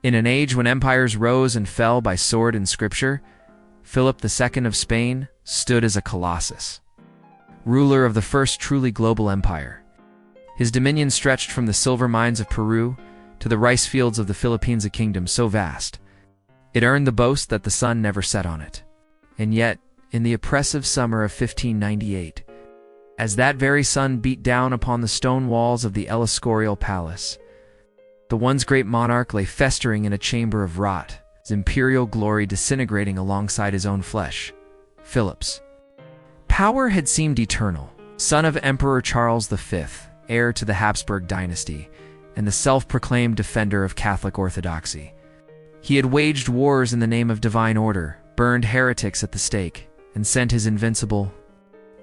In an age when empires rose and fell by sword and scripture, Philip II of Spain stood as a colossus, ruler of the first truly global empire. His dominion stretched from the silver mines of Peru to the rice fields of the Philippines, a kingdom so vast it earned the boast that the sun never set on it. And yet, in the oppressive summer of 1598, as that very sun beat down upon the stone walls of the Escorial palace, the once great monarch lay festering in a chamber of rot, his imperial glory disintegrating alongside his own flesh. Philip's power had seemed eternal. Son of Emperor Charles V, heir to the Habsburg dynasty, and the self-proclaimed defender of Catholic orthodoxy. He had waged wars in the name of divine order, burned heretics at the stake, and sent his invincible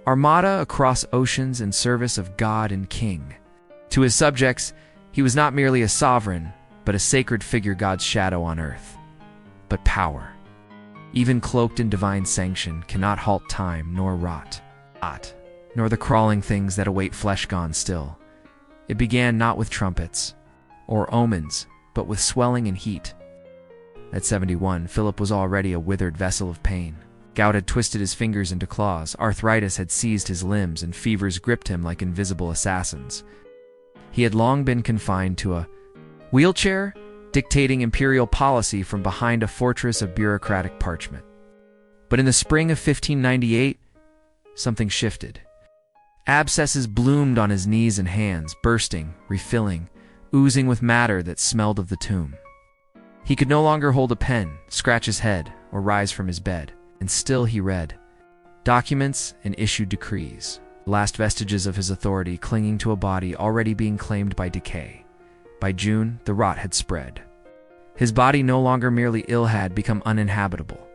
armada across oceans in service of God and King. To his subjects, he was not merely a sovereign, but a sacred figure, God's shadow on earth. But power, even cloaked in divine sanction, cannot halt time nor rot, nor the crawling things that await flesh gone still. It began not with trumpets or omens, but with swelling and heat. At 71, Philip was already a withered vessel of pain. Gout had twisted his fingers into claws, arthritis had seized his limbs, and fevers gripped him like invisible assassins. He had long been confined to a wheelchair, dictating imperial policy from behind a fortress of bureaucratic parchment. But in the spring of 1598, something shifted. Abscesses bloomed on his knees and hands, bursting, refilling, oozing with matter that smelled of the tomb. He could no longer hold a pen, scratch his head, or rise from his bed, and still he read documents and issued decrees, last vestiges of his authority clinging to a body already being claimed by decay. By June, the rot had spread. His body, no longer merely ill, had become uninhabitable.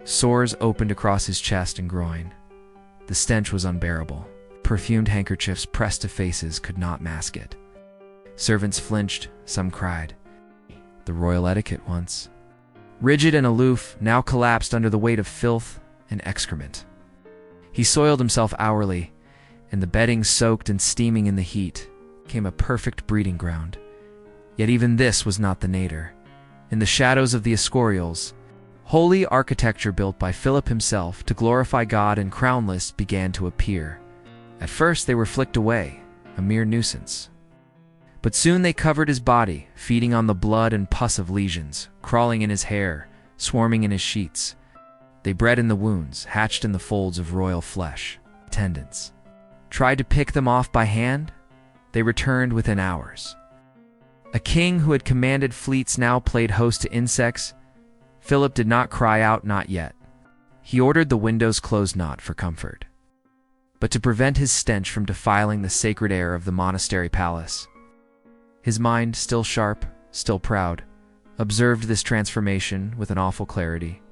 Sores opened across his chest and groin. The stench was unbearable. Perfumed handkerchiefs pressed to faces could not mask it. Servants flinched, some cried. The royal etiquette once, rigid and aloof, now collapsed under the weight of filth and excrement. He soiled himself hourly, and the bedding, soaked and steaming in the heat, became a perfect breeding ground. Yet even this was not the nadir. In the shadows of the Escorials, holy architecture built by Philip himself to glorify God and crownless began to appear. At first they were flicked away, a mere nuisance. But soon they covered his body, feeding on the blood and pus of lesions, crawling in his hair, swarming in his sheets. They bred in the wounds, hatched in the folds of royal flesh. Attendants tried to pick them off by hand. They returned within hours. A king who had commanded fleets now played host to insects. Philip did not cry out, not yet. He ordered the windows closed, not for comfort, but to prevent his stench from defiling the sacred air of the monastery palace. His mind, still sharp, still proud, observed this transformation with an awful clarity.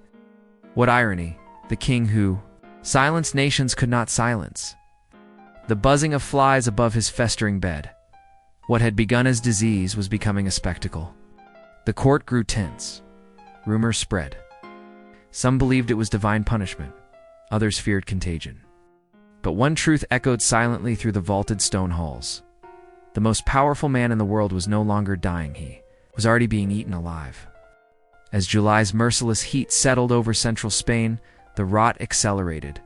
What irony, the king who silenced nations could not silence. The buzzing of flies above his festering bed. What had begun as disease was becoming a spectacle. The court grew tense. Rumors spread. Some believed it was divine punishment. Others feared contagion. But one truth echoed silently through the vaulted stone halls. The most powerful man in the world was no longer dying. He was already being eaten alive. As July's merciless heat settled over central Spain, the rot accelerated.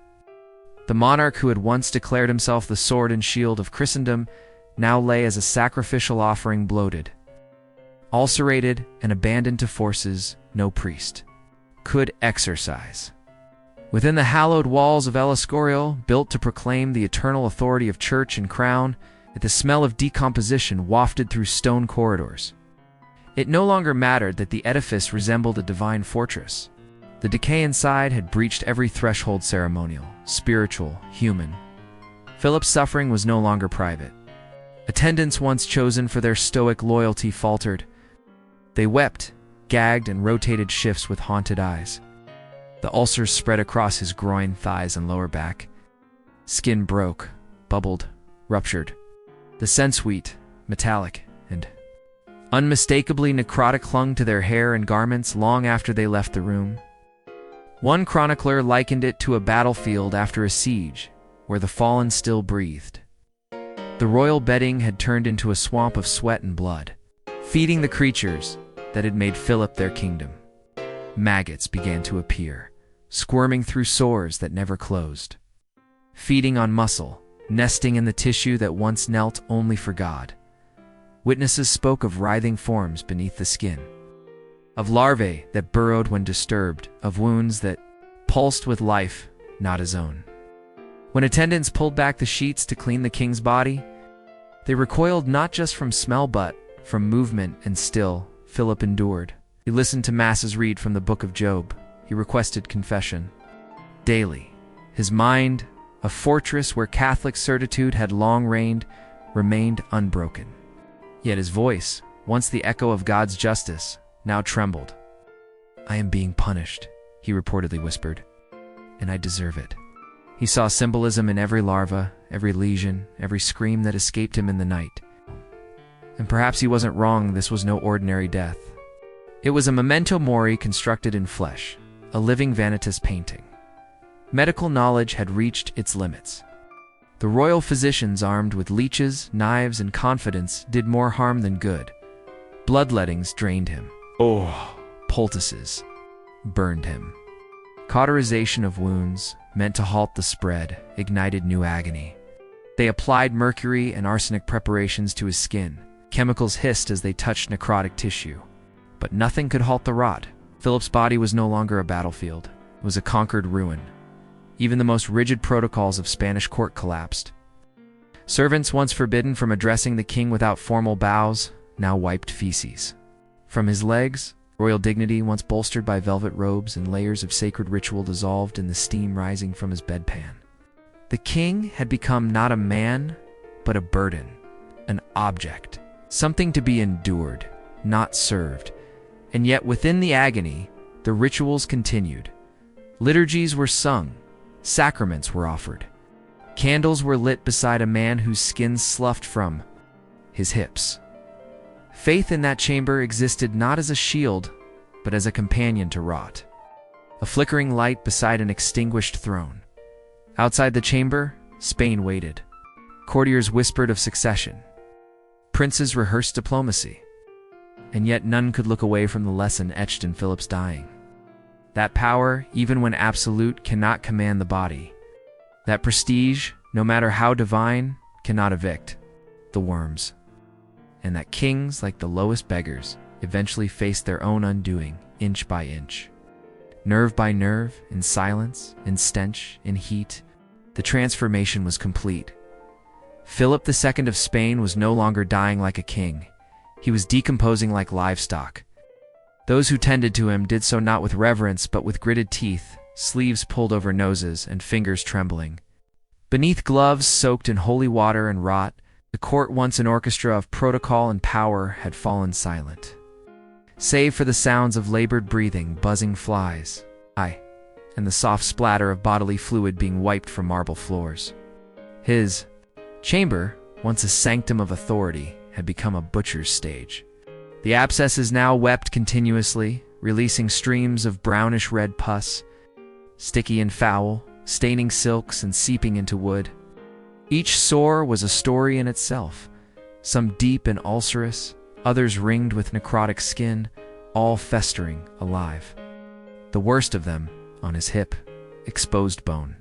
The monarch who had once declared himself the sword and shield of Christendom now lay as a sacrificial offering, bloated, ulcerated, and abandoned to forces no priest could exorcise. Within the hallowed walls of El Escorial, built to proclaim the eternal authority of church and crown, the smell of decomposition wafted through stone corridors. It no longer mattered that the edifice resembled a divine fortress. The decay inside had breached every threshold, ceremonial, spiritual, human. Philip's suffering was no longer private. Attendants once chosen for their stoic loyalty faltered. They wept, gagged, and rotated shifts with haunted eyes. The ulcers spread across his groin, thighs, and lower back. Skin broke, bubbled, ruptured. The scent, sweet, metallic, and unmistakably necrotic, clung to their hair and garments long after they left the room. One chronicler likened it to a battlefield after a siege, where the fallen still breathed. The royal bedding had turned into a swamp of sweat and blood. Feeding the creatures, that had made Philip their kingdom. Maggots began to appear, squirming through sores that never closed, feeding on muscle, nesting in the tissue that once knelt only for God. Witnesses spoke of writhing forms beneath the skin, of larvae that burrowed when disturbed, of wounds that pulsed with life not his own. When attendants pulled back the sheets to clean the king's body, they recoiled not just from smell but from movement, and still Philip endured. He listened to masses read from the book of Job. He requested confession. Daily, his mind, a fortress where Catholic certitude had long reigned, remained unbroken. Yet his voice, once the echo of God's justice, now trembled. "I am being punished," he reportedly whispered, "and I deserve it." He saw symbolism in every larva, every lesion, every scream that escaped him in the night. And perhaps he wasn't wrong, this was no ordinary death. It was a memento mori constructed in flesh, a living vanitas painting. Medical knowledge had reached its limits. The royal physicians, armed with leeches, knives, and confidence, did more harm than good. Bloodlettings drained him. Poultices burned him. Cauterization of wounds, meant to halt the spread, ignited new agony. They applied mercury and arsenic preparations to his skin. Chemicals hissed as they touched necrotic tissue. But nothing could halt the rot. Philip's body was no longer a battlefield. It was a conquered ruin. Even the most rigid protocols of Spanish court collapsed. Servants, once forbidden from addressing the king without formal bows, now wiped feces from his legs. Royal dignity, once bolstered by velvet robes and layers of sacred ritual, dissolved in the steam rising from his bedpan. The king had become not a man, but a burden, an object, something to be endured, not served. And yet within the agony, the rituals continued. Liturgies were sung, sacraments were offered. Candles were lit beside a man whose skin sloughed from his hips. Faith in that chamber existed not as a shield, but as a companion to rot. A flickering light beside an extinguished throne. Outside the chamber, Spain waited. Courtiers whispered of succession. Princes rehearsed diplomacy. And yet none could look away from the lesson etched in Philip's dying. That power, even when absolute, cannot command the body. That prestige, no matter how divine, cannot evict the worms. And that kings, like the lowest beggars, eventually faced their own undoing, inch by inch. Nerve by nerve, in silence, in stench, in heat, the transformation was complete. Philip II of Spain was no longer dying like a king. He was decomposing like livestock. Those who tended to him did so not with reverence but with gritted teeth, sleeves pulled over noses, and fingers trembling. Beneath gloves soaked in holy water and rot, the court, once an orchestra of protocol and power, had fallen silent. Save for the sounds of labored breathing, buzzing flies, and the soft splatter of bodily fluid being wiped from marble floors. His chamber, once a sanctum of authority, had become a butcher's stage. The abscesses now wept continuously, releasing streams of brownish-red pus, sticky and foul, staining silks and seeping into wood. Each sore was a story in itself, some deep and ulcerous, others ringed with necrotic skin, all festering alive. The worst of them, on his hip, exposed bone.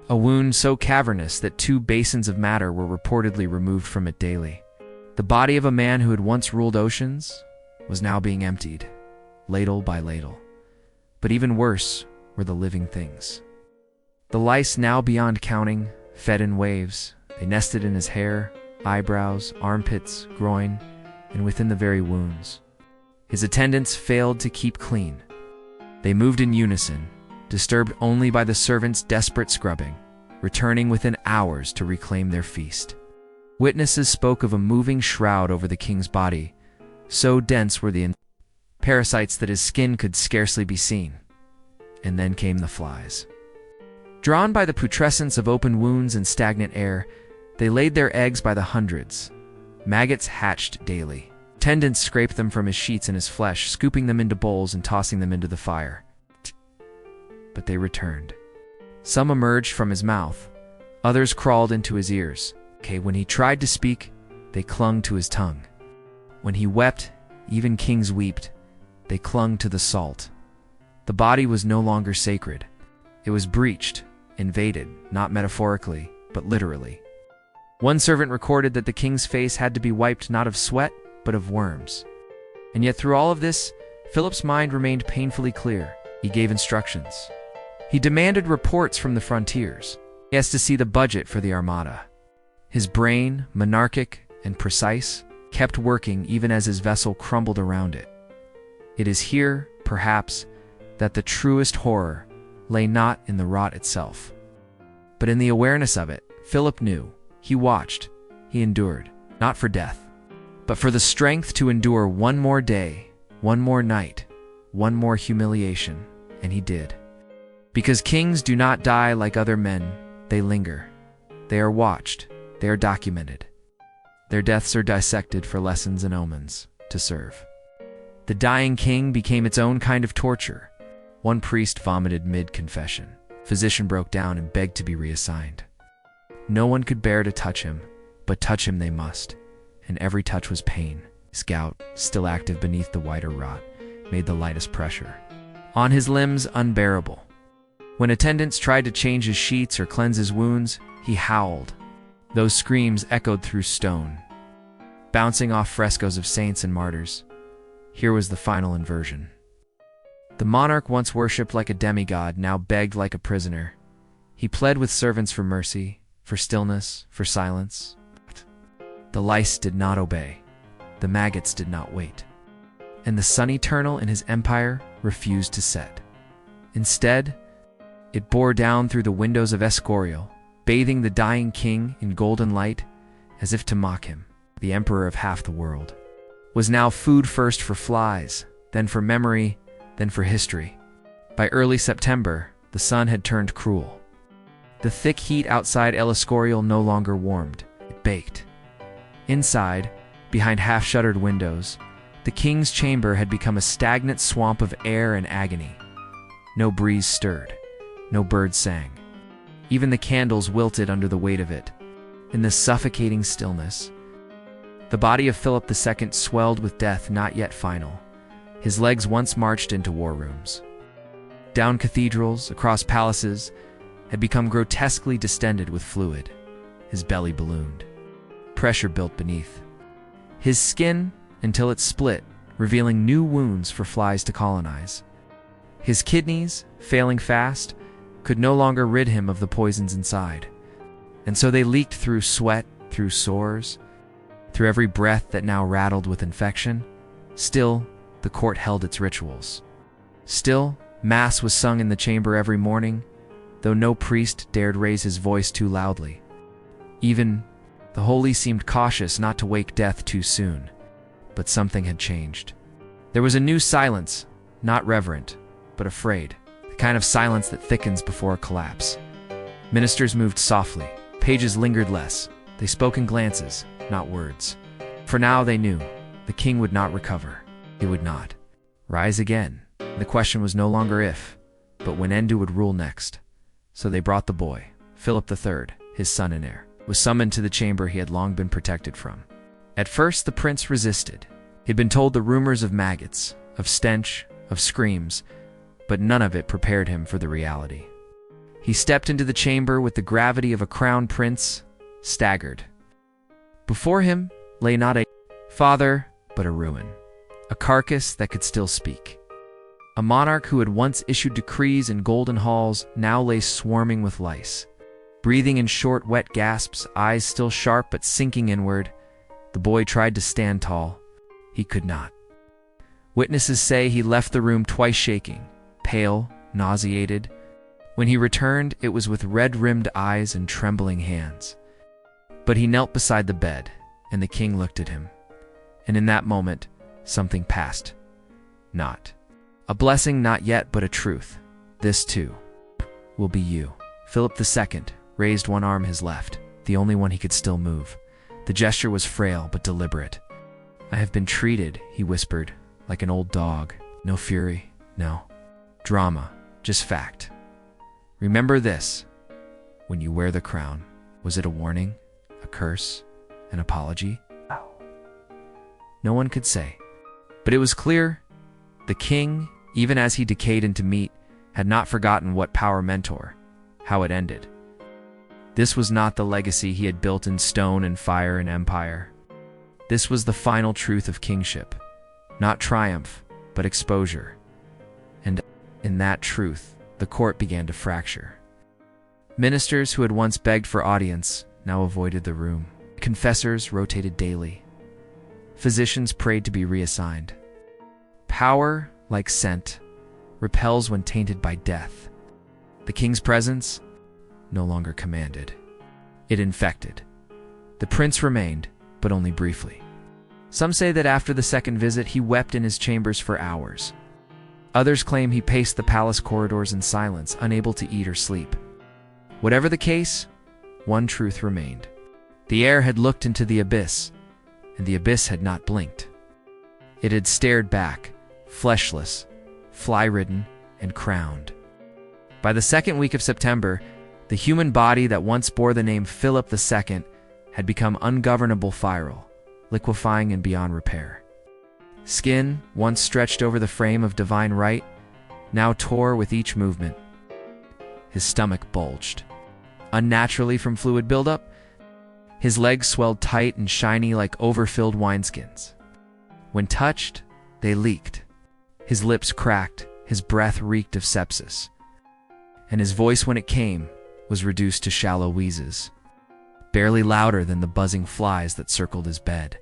A wound so cavernous that 2 basins of matter were reportedly removed from it daily. The body of a man who had once ruled oceans was now being emptied, ladle by ladle. But even worse were the living things. The lice, now beyond counting, fed in waves. They nested in his hair, eyebrows, armpits, groin, and within the very wounds. His attendants failed to keep clean. They moved in unison, disturbed only by the servants' desperate scrubbing, returning within hours to reclaim their feast. Witnesses spoke of a moving shroud over the king's body, so dense were the parasites that his skin could scarcely be seen. And then came the flies. Drawn by the putrescence of open wounds and stagnant air, they laid their eggs by the hundreds. Maggots hatched daily. Attendants scraped them from his sheets and his flesh, scooping them into bowls and tossing them into the fire. But they returned. Some emerged from his mouth. Others crawled into his ears. When he tried to speak, they clung to his tongue. When he wept, even kings wept. They clung to the salt. The body was no longer sacred. It was breached, invaded, not metaphorically, but literally. One servant recorded that the king's face had to be wiped not of sweat, but of worms. And yet through all of this, Philip's mind remained painfully clear. He gave instructions. He demanded reports from the frontiers. He has to see the budget for the armada. His brain, monarchic and precise, kept working even as his vessel crumbled around it. It is here, perhaps, that the truest horror lay not in the rot itself, but in the awareness of it. Philip knew. He watched. He endured, not for death, but for the strength to endure one more day, one more night, one more humiliation, and he did. Because kings do not die like other men, they linger. They are watched. They are documented. Their deaths are dissected for lessons and omens to serve. The dying king became its own kind of torture. One priest vomited mid-confession. Physician broke down and begged to be reassigned. No one could bear to touch him, but touch him they must, and every touch was pain. His gout, still active beneath the whiter rot, made the lightest pressure on his limbs unbearable. When attendants tried to change his sheets or cleanse his wounds, he howled. Those screams echoed through stone, bouncing off frescoes of saints and martyrs. Here was the final inversion. The monarch, once worshipped like a demigod, now begged like a prisoner. He pled with servants for mercy, for stillness, for silence. The lice did not obey. The maggots did not wait. And the sun eternal in his empire refused to set. Instead, it bore down through the windows of Escorial, bathing the dying king in golden light, as if to mock him. The emperor of half the world was now food first for flies, then for memory, then for history. By early September, the sun had turned cruel. The thick heat outside El Escorial no longer warmed, it baked. Inside, behind half-shuttered windows, the king's chamber had become a stagnant swamp of air and agony. No breeze stirred, no bird sang. Even the candles wilted under the weight of it. In the suffocating stillness, the body of Philip II swelled with death not yet final. His legs once marched into war rooms. Down cathedrals, across palaces, had become grotesquely distended with fluid. His belly ballooned. Pressure built beneath. His skin, until it split, revealing new wounds for flies to colonize. His kidneys, failing fast, could no longer rid him of the poisons inside. And so they leaked through sweat, through sores, through every breath that now rattled with infection. Still, the court held its rituals. Still, Mass was sung in the chamber every morning, though no priest dared raise his voice too loudly. Even the holy seemed cautious not to wake death too soon. But something had changed. There was a new silence, not reverent, but afraid. The kind of silence that thickens before a collapse. Ministers moved softly. Pages lingered less. They spoke in glances, not words. For now they knew. The king would not recover. He would not rise again. The question was no longer if, but when Endu would rule next. So they brought the boy. Philip III, his son and heir, was summoned to the chamber he had long been protected from. At first the prince resisted. He'd been told the rumors of maggots, of stench, of screams, but none of it prepared him for the reality. He stepped into the chamber with the gravity of a crowned prince, staggered. Before him lay not a father, but a ruin, a carcass that could still speak. A monarch who had once issued decrees in golden halls now lay swarming with lice. Breathing in short, wet gasps, eyes still sharp but sinking inward, the boy tried to stand tall. He could not. Witnesses say he left the room twice shaking, pale, nauseated. When he returned, it was with red-rimmed eyes and trembling hands. But he knelt beside the bed, and the king looked at him. And in that moment, something passed. Not a blessing, not yet, but a truth. This, too, will be you. Philip II raised one arm, his left, the only one he could still move. The gesture was frail but deliberate. I have been treated, he whispered, like an old dog. No fury, no drama, just fact. Remember this, when you wear the crown. Was it a warning, a curse, an apology? No one could say. But it was clear the king, even as he decayed into meat, had not forgotten what power meant or how it ended. This was not the legacy he had built in stone and fire and empire. This was the final truth of kingship, not triumph, but exposure. And in that truth, the court began to fracture. Ministers who had once begged for audience now avoided the room. Confessors rotated daily. Physicians prayed to be reassigned. Power, like scent, repels when tainted by death. The king's presence no longer commanded. It infected. The prince remained, but only briefly. Some say that after the second visit, he wept in his chambers for hours. Others claim he paced the palace corridors in silence, unable to eat or sleep. Whatever the case, one truth remained. The heir had looked into the abyss, and the abyss had not blinked. It had stared back, fleshless, fly-ridden, and crowned. By the second week of September, the human body that once bore the name Philip II had become ungovernable viral, liquefying and beyond repair. Skin, once stretched over the frame of divine right, now tore with each movement. His stomach bulged, unnaturally from fluid buildup. His legs swelled tight and shiny like overfilled wineskins. When touched, they leaked. His lips cracked, his breath reeked of sepsis. And his voice, when it came, was reduced to shallow wheezes, barely louder than the buzzing flies that circled his bed.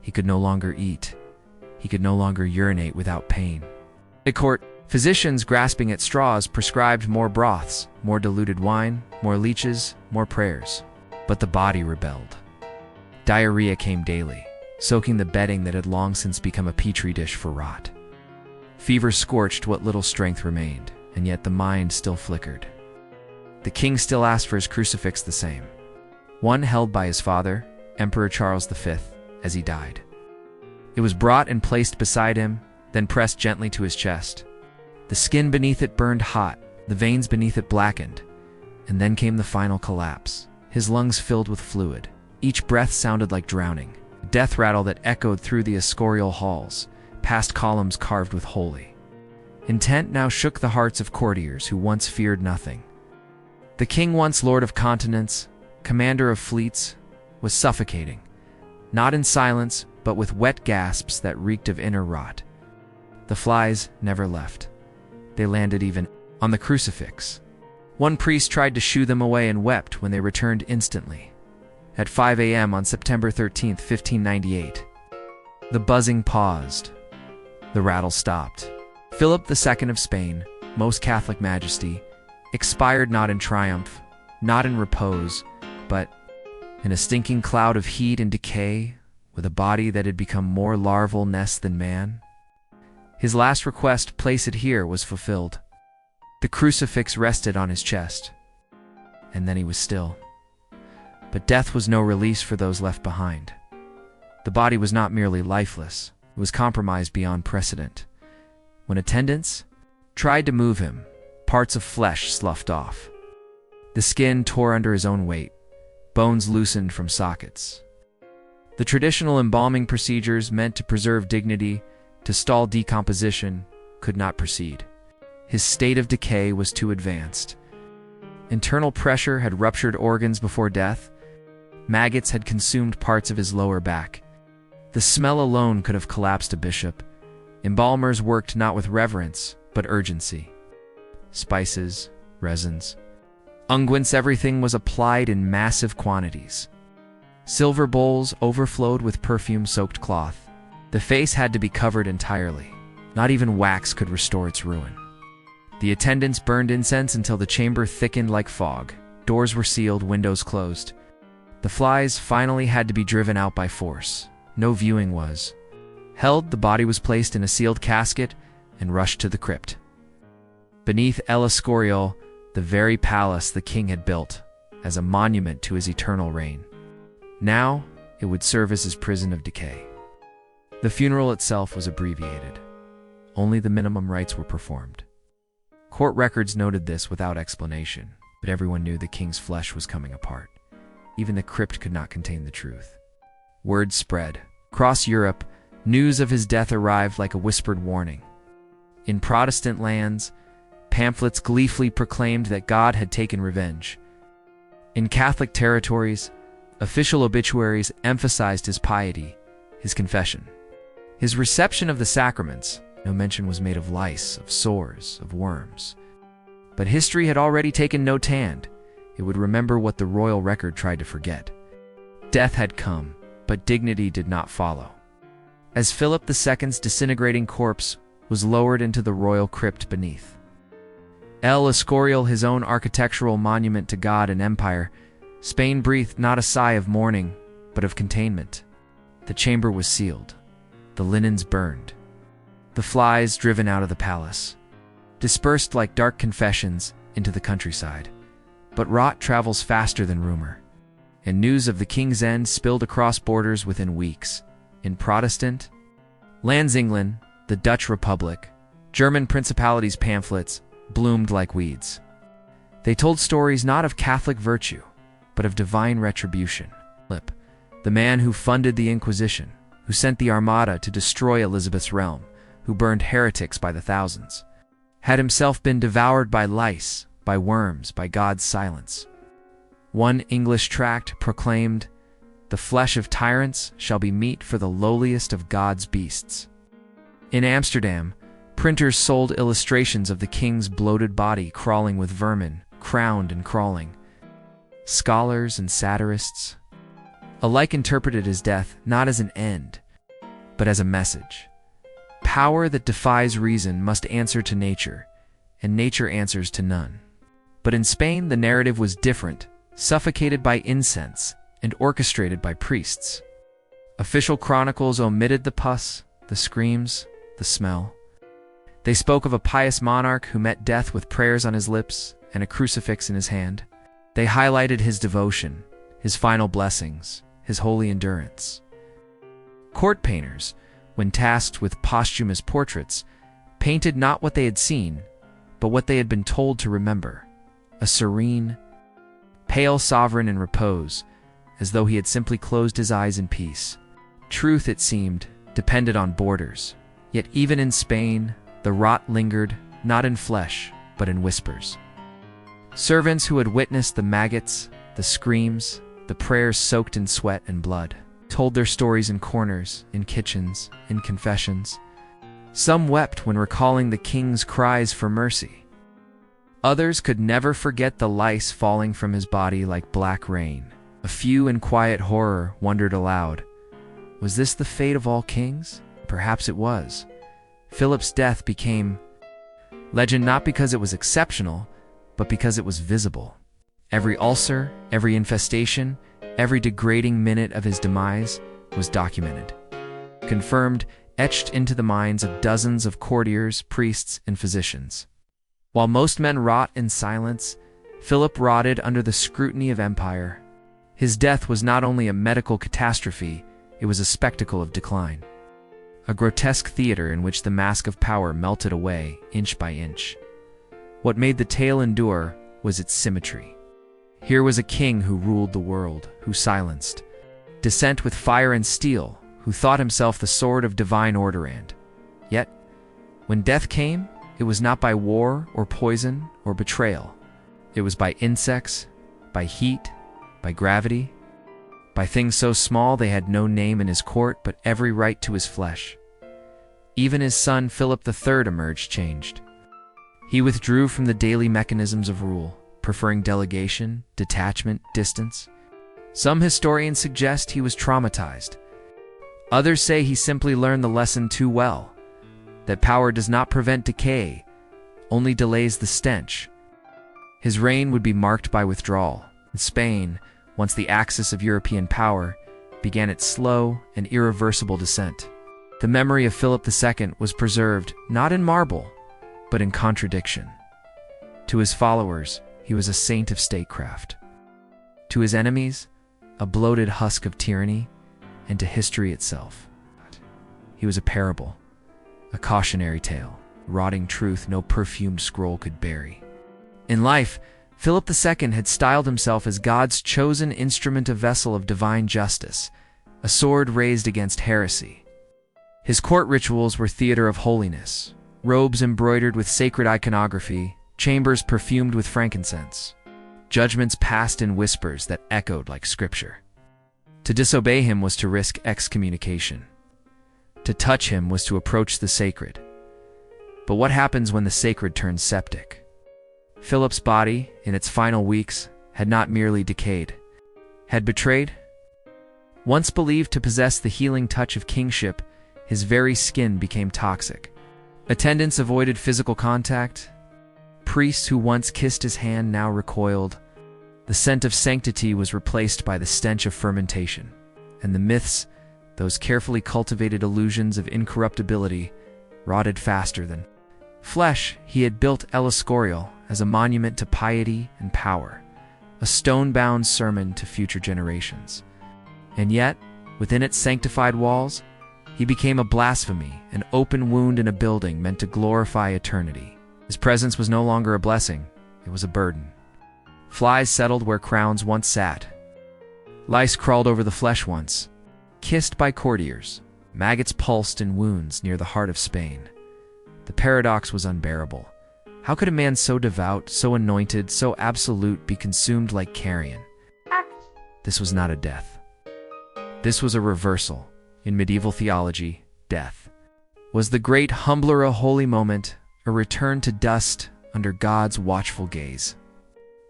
He could no longer eat. He could no longer urinate without pain. At court, physicians grasping at straws prescribed more broths, more diluted wine, more leeches, more prayers. But the body rebelled. Diarrhea came daily, soaking the bedding that had long since become a petri dish for rot. Fever scorched what little strength remained, and yet the mind still flickered. The king still asked for his crucifix, the same, one held by his father, Emperor Charles V, as he died. It was brought and placed beside him, then pressed gently to his chest. The skin beneath it burned hot, the veins beneath it blackened, and then came the final collapse. His lungs filled with fluid. Each breath sounded like drowning, a death rattle that echoed through the Escorial halls, past columns carved with holy intent now shook the hearts of courtiers who once feared nothing. The king, once lord of continents, commander of fleets, was suffocating, not in silence, but with wet gasps that reeked of inner rot. The flies never left. They landed even on the crucifix. One priest tried to shoo them away and wept when they returned instantly. At 5 a.m. on September 13, 1598, the buzzing paused. The rattle stopped. Philip II of Spain, most Catholic majesty, expired not in triumph, not in repose, but in a stinking cloud of heat and decay, with a body that had become more larval nest than man. His last request, "Place it here," was fulfilled. The crucifix rested on his chest, and then he was still. But death was no release for those left behind. The body was not merely lifeless, it was compromised beyond precedent. When attendants tried to move him, parts of flesh sloughed off. The skin tore under his own weight, bones loosened from sockets. The traditional embalming procedures meant to preserve dignity, to stall decomposition, could not proceed. His state of decay was too advanced. Internal pressure had ruptured organs before death. Maggots had consumed parts of his lower back. The smell alone could have collapsed a bishop. Embalmers worked not with reverence, but urgency. Spices, resins, unguents, everything was applied in massive quantities. Silver bowls overflowed with perfume-soaked cloth. The face had to be covered entirely. Not even wax could restore its ruin. The attendants burned incense until the chamber thickened like fog. Doors were sealed, windows closed. The flies finally had to be driven out by force. No viewing was held. The body was placed in a sealed casket and rushed to the crypt. Beneath El Escorial, the very palace the king had built, as a monument to his eternal reign. Now, it would serve as his prison of decay. The funeral itself was abbreviated. Only the minimum rites were performed. Court records noted this without explanation, but everyone knew the king's flesh was coming apart. Even the crypt could not contain the truth. Word spread. Across Europe, News of his death arrived like a whispered warning. In Protestant lands, pamphlets gleefully proclaimed that God had taken revenge. In Catholic territories, official obituaries emphasized his piety, his confession. His reception of the sacraments, no mention was made of lice, of sores, of worms. But history had already taken note hand. It would remember what the royal record tried to forget. Death had come, but dignity did not follow. As Philip II's disintegrating corpse was lowered into the royal crypt beneath, El Escorial, his own architectural monument to God and empire, Spain breathed not a sigh of mourning, but of containment. The chamber was sealed, the linens burned, the flies driven out of the palace, dispersed like dark confessions into the countryside. But rot travels faster than rumor, and news of the king's end spilled across borders within weeks. In Protestant lands, England, the Dutch Republic, German principalities, pamphlets bloomed like weeds. They told stories not of Catholic virtue, but of divine retribution. Philip, the man who funded the Inquisition, who sent the Armada to destroy Elizabeth's realm, who burned heretics by the thousands, had himself been devoured by lice, by worms, by God's silence. One English tract proclaimed, "The flesh of tyrants shall be meat for the lowliest of God's beasts." In Amsterdam, printers sold illustrations of the king's bloated body crawling with vermin, crowned and crawling. Scholars and satirists alike interpreted his death not as an end, but as a message. Power that defies reason must answer to nature, and nature answers to none. But in Spain, the narrative was different, suffocated by incense and orchestrated by priests. Official chronicles omitted the pus, the screams, the smell. They spoke of a pious monarch who met death with prayers on his lips and a crucifix in his hand. They highlighted his devotion, his final blessings, his holy endurance. Court painters, when tasked with posthumous portraits, painted not what they had seen, but what they had been told to remember. A serene, pale sovereign in repose, as though he had simply closed his eyes in peace. Truth, it seemed, depended on borders. Yet even in Spain, the rot lingered, not in flesh, but in whispers. Servants who had witnessed the maggots, the screams, the prayers soaked in sweat and blood, told their stories in corners, in kitchens, in confessions. Some wept when recalling the king's cries for mercy. Others could never forget the lice falling from his body like black rain. A few in quiet horror wondered aloud, was this the fate of all kings? Perhaps it was. Philip's death became legend not because it was exceptional, but because it was visible. Every ulcer, every infestation, every degrading minute of his demise was documented, confirmed, etched into the minds of dozens of courtiers, priests, and physicians. While most men rot in silence, Philip rotted under the scrutiny of empire. His death was not only a medical catastrophe, it was a spectacle of decline. A grotesque theater in which the mask of power melted away, inch by inch. What made the tale endure was its symmetry. Here was a king who ruled the world, who silenced dissent with fire and steel, who thought himself the sword of divine order, and yet, when death came, it was not by war or poison or betrayal. It was by insects, by heat, by gravity, by things so small they had no name in his court but every right to his flesh. Even his son Philip III emerged changed. He withdrew from the daily mechanisms of rule, preferring delegation, detachment, distance. Some historians suggest he was traumatized. Others say he simply learned the lesson too well, that power does not prevent decay, only delays the stench. His reign would be marked by withdrawal. In Spain, once the axis of European power, began its slow and irreversible descent. The memory of Philip II was preserved not in marble, but in contradiction. To his followers, he was a saint of statecraft. To his enemies, a bloated husk of tyranny, and to history itself, he was a parable, a cautionary tale, rotting truth no perfumed scroll could bury. In life, Philip II had styled himself as God's chosen instrument, a vessel of divine justice, a sword raised against heresy. His court rituals were theater of holiness, robes embroidered with sacred iconography, chambers perfumed with frankincense, judgments passed in whispers that echoed like scripture. To disobey him was to risk excommunication. To touch him was to approach the sacred. But what happens when the sacred turns septic? Philip's body, in its final weeks, had not merely decayed, had betrayed. Once believed to possess the healing touch of kingship, his very skin became toxic. Attendants avoided physical contact. Priests who once kissed his hand now recoiled. The scent of sanctity was replaced by the stench of fermentation. And the myths, those carefully cultivated illusions of incorruptibility, rotted faster than flesh. He had built Escorial as a monument to piety and power, a stone-bound sermon to future generations. And yet, within its sanctified walls, he became a blasphemy, an open wound in a building meant to glorify eternity. His presence was no longer a blessing, it was a burden. Flies settled where crowns once sat. Lice crawled over the flesh once, kissed by courtiers. Maggots pulsed in wounds near the heart of Spain. The paradox was unbearable. How could a man so devout, so anointed, so absolute be consumed like carrion? This was not a death. This was a reversal. In medieval theology, death was the great humbler, a holy moment, a return to dust under God's watchful gaze.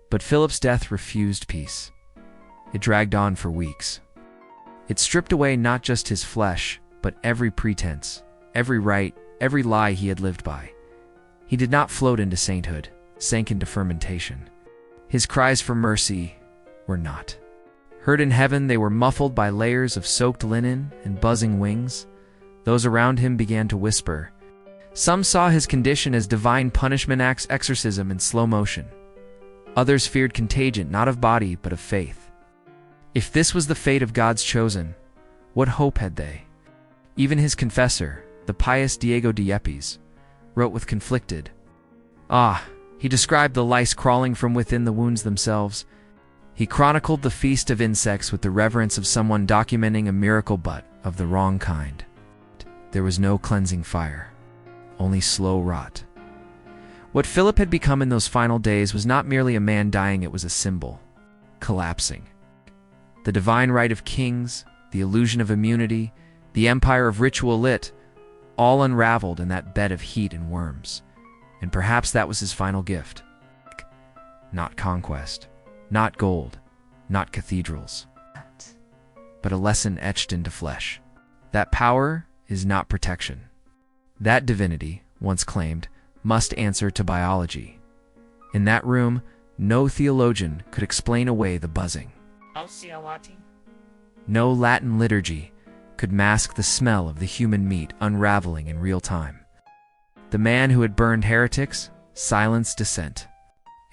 But Philip's death refused peace. It dragged on for weeks. It stripped away not just his flesh, but every pretense, every rite, every lie he had lived by. He did not float into sainthood, sank into fermentation. His cries for mercy were not heard in heaven. They were muffled by layers of soaked linen and buzzing wings. Those around him began to whisper. Some saw his condition as divine punishment, exorcism in slow motion. Others feared contagion, not of body, but of faith. If this was the fate of God's chosen, what hope had they? Even his confessor, the pious Diego de Yepes, wrote with conflicted. He described the lice crawling from within the wounds themselves. He chronicled the feast of insects with the reverence of someone documenting a miracle, but of the wrong kind. There was no cleansing fire, only slow rot. What Philip had become in those final days was not merely a man dying, it was a symbol, collapsing. The divine right of kings, the illusion of immunity, the empire of ritual lit, all unraveled in that bed of heat and worms. And perhaps that was his final gift. Not conquest, not gold, not cathedrals, but a lesson etched into flesh. That power is not protection. That divinity, once claimed, must answer to biology. In that room, no theologian could explain away the buzzing. No Latin liturgy could mask the smell of the human meat unraveling in real time. The man who had burned heretics, silenced dissent,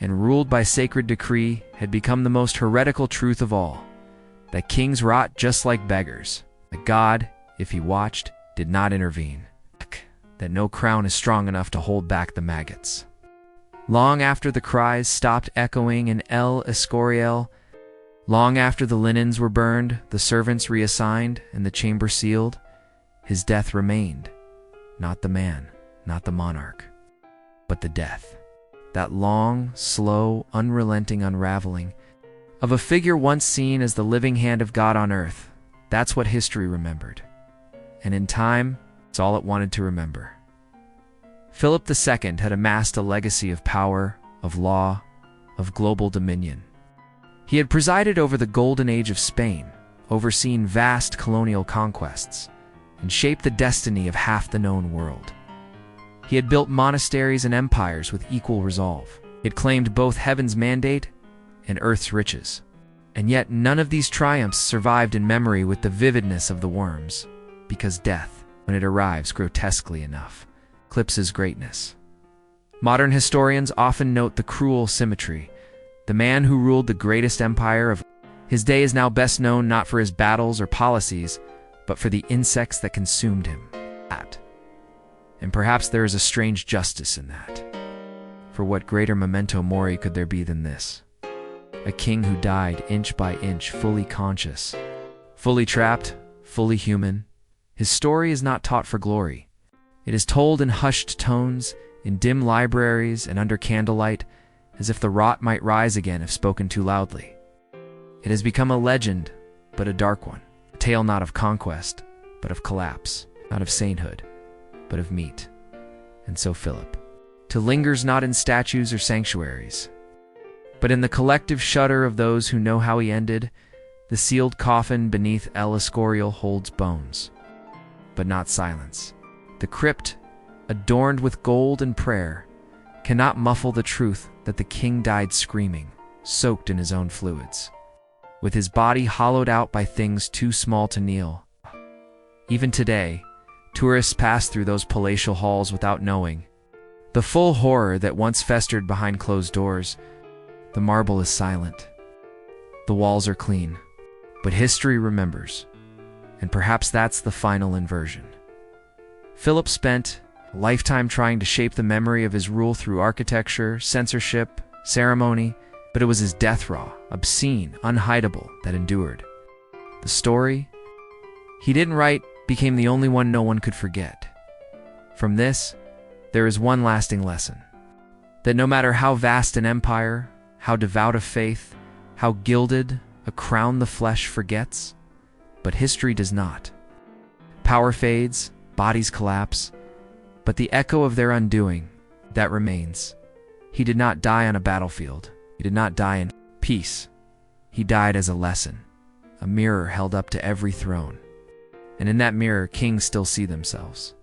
and ruled by sacred decree had become the most heretical truth of all, that kings rot just like beggars, that God, if he watched, did not intervene, that no crown is strong enough to hold back the maggots. Long after the cries stopped echoing in El Escorial, long after the linens were burned, the servants reassigned, and the chamber sealed, his death remained. Not the man, not the monarch, but the death. That long, slow, unrelenting unraveling of a figure once seen as the living hand of God on earth. That's what history remembered. And in time, it's all it wanted to remember. Philip II had amassed a legacy of power, of law, of global dominion. He had presided over the golden age of Spain, overseen vast colonial conquests, and shaped the destiny of half the known world. He had built monasteries and empires with equal resolve. He had claimed both heaven's mandate and earth's riches. And yet none of these triumphs survived in memory with the vividness of the worms, because death, when it arrives grotesquely enough, eclipses greatness. Modern historians often note the cruel symmetry. The man who ruled the greatest empire of his day is now best known not for his battles or policies, but for the insects that consumed him. And perhaps there is a strange justice in that. For what greater memento mori could there be than this? A king who died inch by inch, fully conscious, fully trapped, fully human, His story is not taught for glory. It is told in hushed tones, in dim libraries and under candlelight, as if the rot might rise again if spoken too loudly. It has become a legend, but a dark one. A tale not of conquest, but of collapse. Not of sainthood, but of meat. And so Philip, too, lingers not in statues or sanctuaries, but in the collective shudder of those who know how he ended. The sealed coffin beneath El Escorial holds bones, but not silence. The crypt, adorned with gold and prayer, cannot muffle the truth that the king died screaming, soaked in his own fluids, with his body hollowed out by things too small to kneel. Even today, tourists pass through those palatial halls without knowing the full horror that once festered behind closed doors. The marble is silent. The walls are clean. But history remembers, and perhaps that's the final inversion. Philip spent a lifetime trying to shape the memory of his rule through architecture, censorship, ceremony, but it was his death raw, obscene, unhideable that endured. The story he didn't write became the only one no one could forget. From this, there is one lasting lesson: that no matter how vast an empire, how devout a faith, how gilded a crown the flesh forgets, but history does not. Power fades, bodies collapse, but the echo of their undoing, that remains. He did not die on a battlefield. He did not die in peace. He died as a lesson, a mirror held up to every throne. And in that mirror, kings still see themselves.